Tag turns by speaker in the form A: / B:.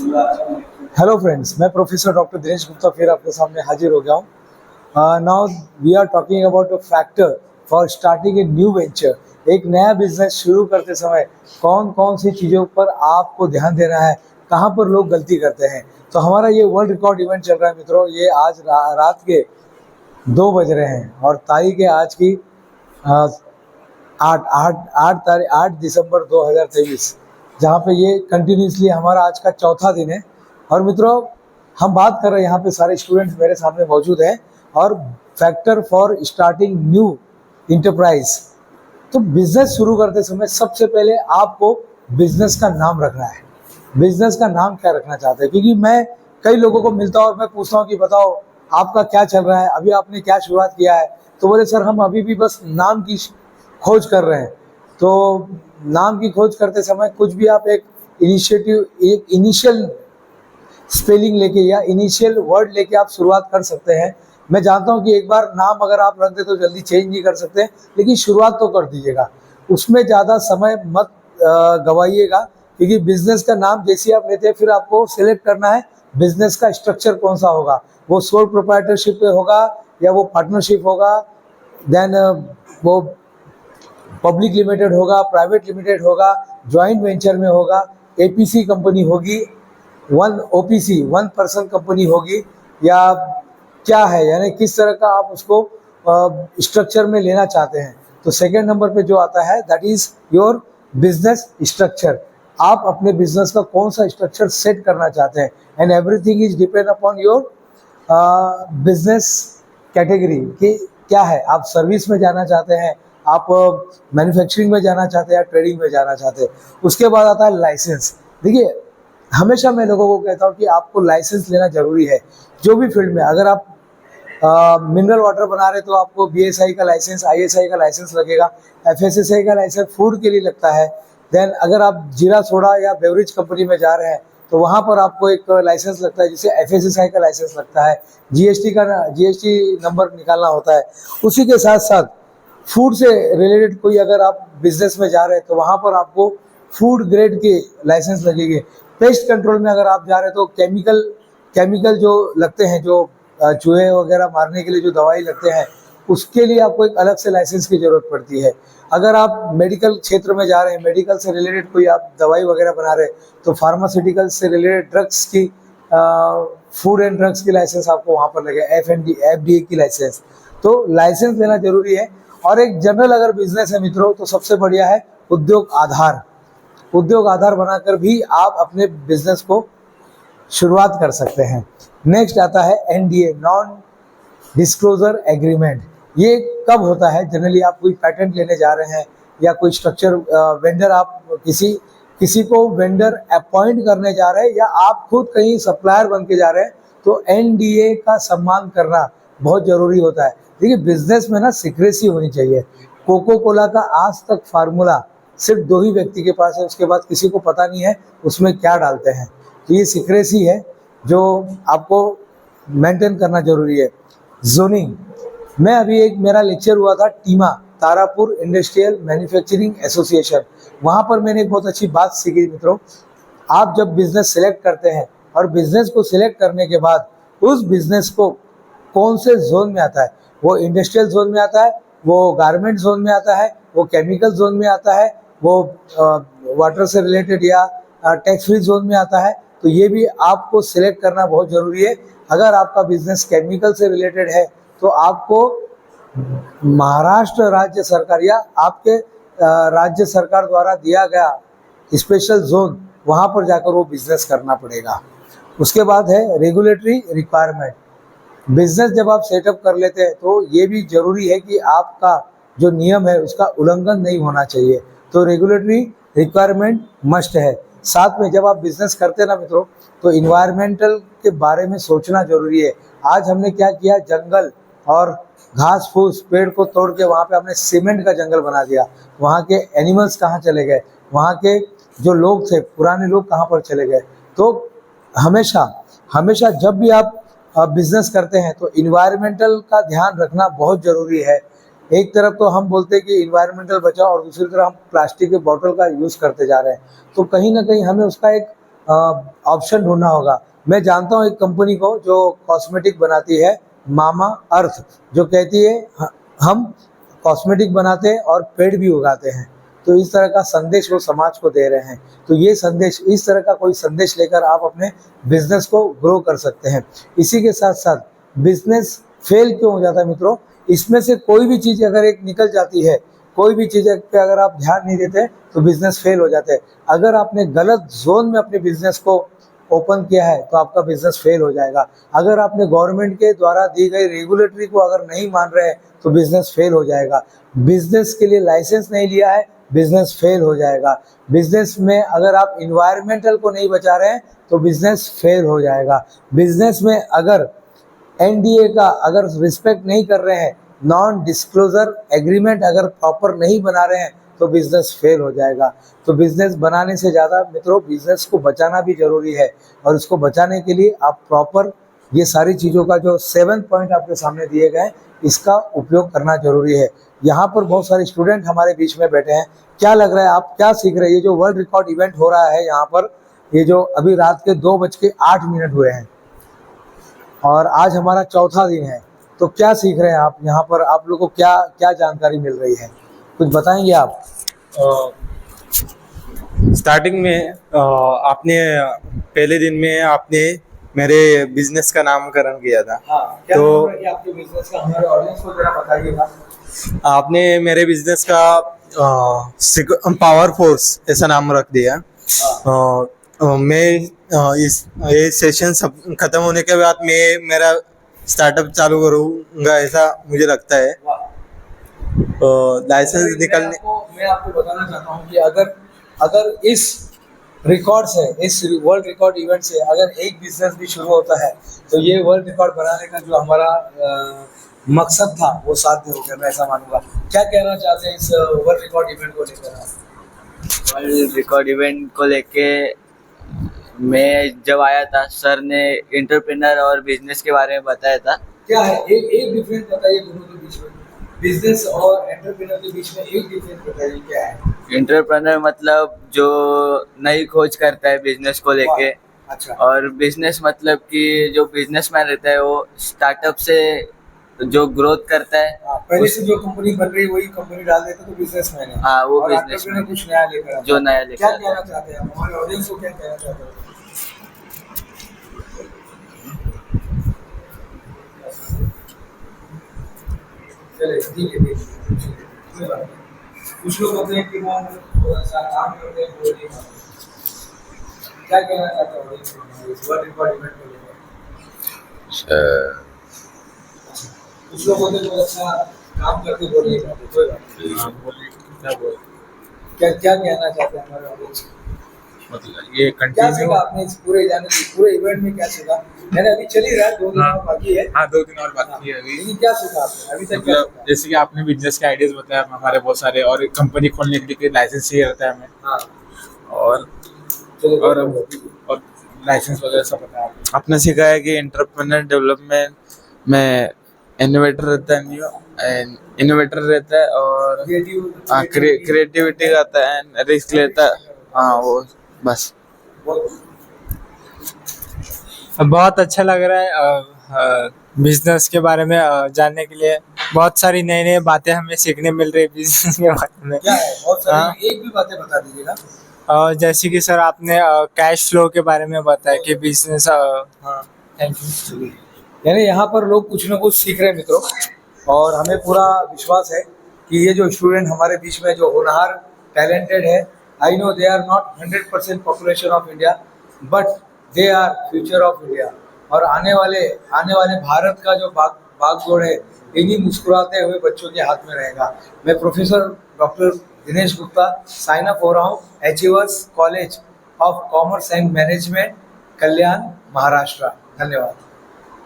A: Hello friends, मैं professor doctor Dinesh Gupta फिर आपके सामने हाजिर हो गया हूँ। Now we are talking about a factor for starting a new venture. एक नया बिजनेस शुरू करते समय कौन कौन सी चीज़ों पर आपको ध्यान देना है, कहाँ पर लोग गलती करते हैं। तो हमारा ये वर्ल्ड रिकॉर्ड इवेंट चल रहा है मित्रों। ये आज रात के 2 बज रहे हैं और तारीख है आज की अ, 8 दिसंबर 2023, जहाँ पे ये कंटिन्यूसली हमारा आज का चौथा दिन है। और मित्रों, हम बात कर रहे हैं, यहाँ पे सारे स्टूडेंट्स मेरे सामने मौजूद हैं। और factor for starting new enterprise. तो बिजनेस शुरू करते समय सबसे पहले आपको बिजनेस का नाम रखना है। बिजनेस का नाम क्या रखना चाहते हैं, क्योंकि मैं कई लोगों को मिलता हूँ और मैं पूछता हूँ कि बताओ आपका क्या चल रहा है, अभी आपने क्या शुरुआत किया है। तो बोले सर हम अभी भी बस नाम की खोज कर रहे हैं। तो नाम की खोज करते समय कुछ भी आप एक इनिशियल स्पेलिंग लेके या इनिशियल वर्ड लेके आप शुरुआत कर सकते हैं। मैं जानता हूं कि एक बार नाम अगर आप रख दे तो जल्दी चेंज नहीं कर सकते, लेकिन शुरुआत तो कर दीजिएगा। उसमें ज़्यादा समय मत गवाइएगा, क्योंकि बिजनेस का नाम जैसे आप लेते हैं फिर आपको सिलेक्ट करना है बिजनेस का स्ट्रक्चर कौन सा होगा। वो सोल प्रोप्राइटरशिप पे होगा या वो पार्टनरशिप होगा, देन वो पब्लिक लिमिटेड होगा, प्राइवेट लिमिटेड होगा, ज्वाइंट वेंचर में होगा, एपीसी कंपनी होगी, one OPC one person company होगी, या क्या है, यानी किस तरह का आप उसको स्ट्रक्चर में लेना चाहते हैं। तो सेकेंड नंबर पे जो आता है that is your business structure. आप अपने बिजनेस का कौन सा स्ट्रक्चर सेट करना चाहते हैं, and everything is depend upon your business category कि क्या है। आप सर्विस में जाना चाहते हैं, आप मैन्युफैक्चरिंग में जाना चाहते हैं या ट्रेडिंग में जाना चाहते हैं। उसके बाद आता है लाइसेंस। देखिए, हमेशा मैं लोगों को कहता हूँ कि आपको लाइसेंस लेना जरूरी है। जो भी फील्ड में, अगर आप मिनरल वाटर बना रहे तो आपको बीएसआई का लाइसेंस, आईएसआई का लाइसेंस लगेगा, एफएसएसआई का लाइसेंस फूड के लिए लगता है। देन अगर आप जीरा सोडा या बेवरेज कंपनी में जा रहे हैं तो वहाँ पर आपको एक लाइसेंस लगता है जिसे एफएसएसआई का लाइसेंस लगता है। जीएसटी नंबर निकालना होता है। उसी के साथ साथ फूड से रिलेटेड कोई अगर आप बिजनेस में जा रहे हैं तो वहाँ पर आपको फूड ग्रेड के लाइसेंस लगेंगे। पेस्ट कंट्रोल में अगर आप जा रहे हैं तो केमिकल जो लगते हैं, जो चूहे वगैरह मारने के लिए जो दवाई लगते हैं, उसके लिए आपको एक अलग से लाइसेंस की ज़रूरत पड़ती है। अगर आप मेडिकल क्षेत्र में जा रहे हैं, मेडिकल से रिलेटेड कोई आप दवाई वगैरह बना रहे हैं, तो फार्मास्यूटिकल से रिलेटेड ड्रग्स की, फूड एंड ड्रग्स की लाइसेंस आपको वहाँ पर लगेगा, एफडीए की लाइसेंस। तो लाइसेंस लेना जरूरी है। और एक जनरल अगर बिजनेस है मित्रों तो सबसे बढ़िया है उद्योग आधार। उद्योग आधार बनाकर भी आप अपने बिजनेस को शुरुआत कर सकते हैं। नेक्स्ट आता है एनडीए, नॉन डिस्क्लोजर एग्रीमेंट। ये कब होता है, जनरली आप कोई पैटेंट लेने जा रहे हैं या कोई स्ट्रक्चर वेंडर, आप किसी को वेंडर अपॉइंट करने जा रहे हैं या आप खुद कहीं सप्लायर बन के जा रहे हैं, तो एनडीए का सम्मान करना बहुत ज़रूरी होता है। देखिए, बिजनेस में ना सीक्रेसी होनी चाहिए। कोको कोला का आज तक फार्मूला सिर्फ 2 ही व्यक्ति के पास है, उसके बाद किसी को पता नहीं है उसमें क्या डालते हैं। तो ये सीक्रेसी है जो आपको मेंटेन करना जरूरी है। जोनिंग, मैं अभी एक मेरा लेक्चर हुआ था टीमा, तारापुर इंडस्ट्रियल मैन्युफैक्चरिंग एसोसिएशन। वहाँ पर मैंने एक बहुत अच्छी बात सीखी मित्रों। आप जब बिजनेस सेलेक्ट करते हैं और बिजनेस को सिलेक्ट करने के बाद उस बिजनेस को कौन से जोन में आता है, वो इंडस्ट्रियल जोन में आता है, वो गारमेंट जोन में आता है, वो केमिकल जोन में आता है, वो वाटर से रिलेटेड या टैक्स फ्री जोन में आता है। तो ये भी आपको सिलेक्ट करना बहुत ज़रूरी है। अगर आपका बिजनेस केमिकल से रिलेटेड है तो आपको महाराष्ट्र राज्य सरकार या आपके राज्य सरकार द्वारा दिया गया स्पेशल जोन, वहाँ पर जाकर वो बिजनेस करना पड़ेगा। उसके बाद है रेगुलेटरी रिक्वायरमेंट। बिजनेस जब आप सेटअप कर लेते हैं तो ये भी जरूरी है कि आपका जो नियम है उसका उल्लंघन नहीं होना चाहिए। तो रेगुलेटरी रिक्वायरमेंट मस्ट है। साथ में जब आप बिजनेस करते हैं ना मित्रों, तो इन्वायरमेंटल के बारे में सोचना जरूरी है। आज हमने क्या किया, जंगल और घास फूस पेड़ को तोड़ के वहाँ पे हमने सीमेंट का जंगल बना दिया। वहाँ के एनिमल्स कहाँ चले गए, वहाँ के जो लोग थे पुराने लोग कहाँ पर चले गए। तो हमेशा हमेशा जब भी आप बिजनेस करते हैं तो इन्वायरमेंटल का ध्यान रखना बहुत ज़रूरी है। एक तरफ तो हम बोलते हैं कि इन्वायरमेंटल बचाओ और दूसरी तरफ हम प्लास्टिक के बॉटल का यूज़ करते जा रहे हैं। तो कहीं ना कहीं हमें उसका एक ऑप्शन ढूंढना होगा। मैं जानता हूँ एक कंपनी को जो कॉस्मेटिक बनाती है, मामा अर्थ, जो कहती है हम कॉस्मेटिक बनाते हैं और पेड़ भी उगाते हैं। तो इस तरह का संदेश वो समाज को दे रहे हैं। तो ये संदेश, इस तरह का कोई संदेश लेकर आप अपने बिजनेस को ग्रो कर सकते हैं। इसी के साथ साथ बिजनेस फेल क्यों हो जाता है मित्रों, इसमें से कोई भी चीज़ अगर एक निकल जाती है, कोई भी चीज़ पे अगर आप ध्यान नहीं देते तो बिजनेस फेल हो जाते हैं। अगर आपने गलत जोन में अपने बिजनेस को ओपन किया है तो आपका बिजनेस फेल हो जाएगा। अगर आपने गवर्नमेंट के द्वारा दी गई रेगुलेटरी को अगर नहीं मान रहे हैं तो बिजनेस फेल हो जाएगा। बिजनेस के लिए लाइसेंस नहीं लिया है, बिजनेस फेल हो जाएगा। बिजनेस में अगर आप इन्वायरमेंटल को नहीं बचा रहे हैं तो बिजनेस फेल हो जाएगा। बिजनेस में अगर एनडीए का अगर रिस्पेक्ट नहीं कर रहे हैं, नॉन डिस्क्लोजर एग्रीमेंट अगर प्रॉपर नहीं बना रहे हैं तो बिजनेस फेल हो जाएगा। तो बिजनेस बनाने से ज़्यादा मित्रों बिजनेस को बचाना भी जरूरी है, और उसको बचाने के लिए आप प्रॉपर ये सारी चीज़ों का जो 7 पॉइंट आपके सामने दिए गए हैं, इसका उपयोग करना जरूरी है। यहाँ पर बहुत सारे स्टूडेंट हमारे बीच में बैठे हैं। क्या लग रहा है, आप क्या सीख रहे हैं? ये जो वर्ल्ड रिकॉर्ड इवेंट हो रहा है यहाँ पर, ये जो अभी रात के 2:08 हुए हैं और आज हमारा चौथा दिन है, तो क्या सीख रहे हैं आप यहाँ पर? आप लोगों को क्या क्या जानकारी मिल रही है, कुछ बताएंगे आप?
B: स्टार्टिंग में आपने पहले दिन में आपने मेरे बिजनेस का नामकरण किया था।
A: हाँ, क्या
B: तो
A: नाम है आपके बिजनेस का, हमारे ऑडियंस को जरा बताइएगा।
B: आपने मेरे बिजनेस का पावर फोर्स ऐसा नाम रख दिया। मैं ये सेशन सब खत्म होने के बाद मैं मेरा स्टार्टअप चालू करूँगा ऐसा मुझे लगता है। लाइसेंस निकलने
A: मैं आपको बताना चाहता हूँ कि अगर इस रिकॉर्ड से, इस वर्ल्ड रिकॉर्ड इवेंट से अगर एक बिजनेस भी शुरू होता है तो ये वर्ल्ड रिकॉर्ड बनाने का जो हमारा मकसद था वो साध्य हो गया, मैं ऐसा मानूंगा। क्या कहना चाहते हैं इस वर्ल्ड रिकॉर्ड इवेंट को लेकर?
C: वर्ल्ड रिकॉर्ड इवेंट को लेके मैं जब आया था, सर ने एंटरप्रेन्योर और बिजनेस के बारे में बताया था।
A: क्या है एक डिफरेंस बताइए दोनों के बीच में, बिजनेस और एंटरप्रेन्योर के बीच में एक डिफरेंस बताइए क्या है?
C: एंटरप्रेन्योर मतलब जो नई खोज करता है बिजनेस को लेके।
A: अच्छा।
C: और बिजनेस मतलब कि जो बिजनेसमैन रहता है वो स्टार्टअप से जो ग्रोथ करता है।
A: पहले से जो कंपनी बन रही है वही कंपनी डाल देता तो बिजनेसमैन है।
C: हाँ, वो
A: और
C: बिजनेसमैन
A: एंटरप्रेन्योर कुछ नया लेकर आता है।
C: जो नया लेकर
A: क्या
C: आता है।
A: कहना चाहते हैं आप हमारे ऑडियंस को, क्या कहना चाहते हैं? चले ठीक है, कुछ लोग होते हैं कि वो थोड़ा सा काम करते हैं, वो नहीं करते। क्या कहना चाहते हो इस वर्ल्ड रिकॉर्ड इवेंट को लेकर? कुछ लोग होते हैं जो अच्छा काम करते हैं, वो नहीं करते। कोई बात नहीं। क्या क्या कहना चाहते हैं हमारे ऑडियंस को?
B: मतलब ये
A: क्या
B: कंटिन्यू।
A: सीखा आपने इस पूरे इवेंट में? क्या सीखा? मैंने अभी चल ही रहा है, 2 दिन और बाकी है।
B: हाँ, 2 दिन और बाकी है अभी।
A: लेकिन क्या सीखा आपने अभी तक? क्या
B: मतलब
A: सीखा?
B: जैसे कि आपने बिजनेस के आइडियाज बताया, हमारे बहुत सारे, और कंपनी खोलने के लिए लाइसेंस चाहिए रहता है हमें,
A: हाँ,
B: और लाइसेंस वगैरह सब बताया आपने।
D: आपने सीखा है कि एंटरप्रेन्योर डेवलपमेंट में इनोवेटर रहता है और क्रिएटिविटी आता है, रिस्क लेता है। हाँ, वो बस।
E: बहुत अच्छा लग रहा है बिजनेस के बारे में जानने के लिए। बहुत सारी नई नई बातें हमें सीखने मिल रही है बिजनेस के बारे में।
A: क्या है? बहुत सारी,
E: हाँ।
A: एक भी बातें बता दीजिएगा।
E: जैसे कि सर आपने कैश फ्लो के बारे में बताया कि बिजनेस।
A: हाँ,
E: थैंक यू।
A: यानी यहाँ पर लोग कुछ ना कुछ सीख रहे हैं मित्रों, और हमें पूरा विश्वास है कि ये जो स्टूडेंट हमारे बीच में जो होनहार टैलेंटेड है, I know they are not 100% population of India, but they are future of India. और आने वाले भारत का जो बागडोर है, इन्हीं मुस्कुराते हुए बच्चों के हाथ में रहेगा। मैं professor doctor Dinesh Gupta sign up हो रहा हूँ, achievers college of commerce and management, Kalyan, Maharashtra. धन्यवाद।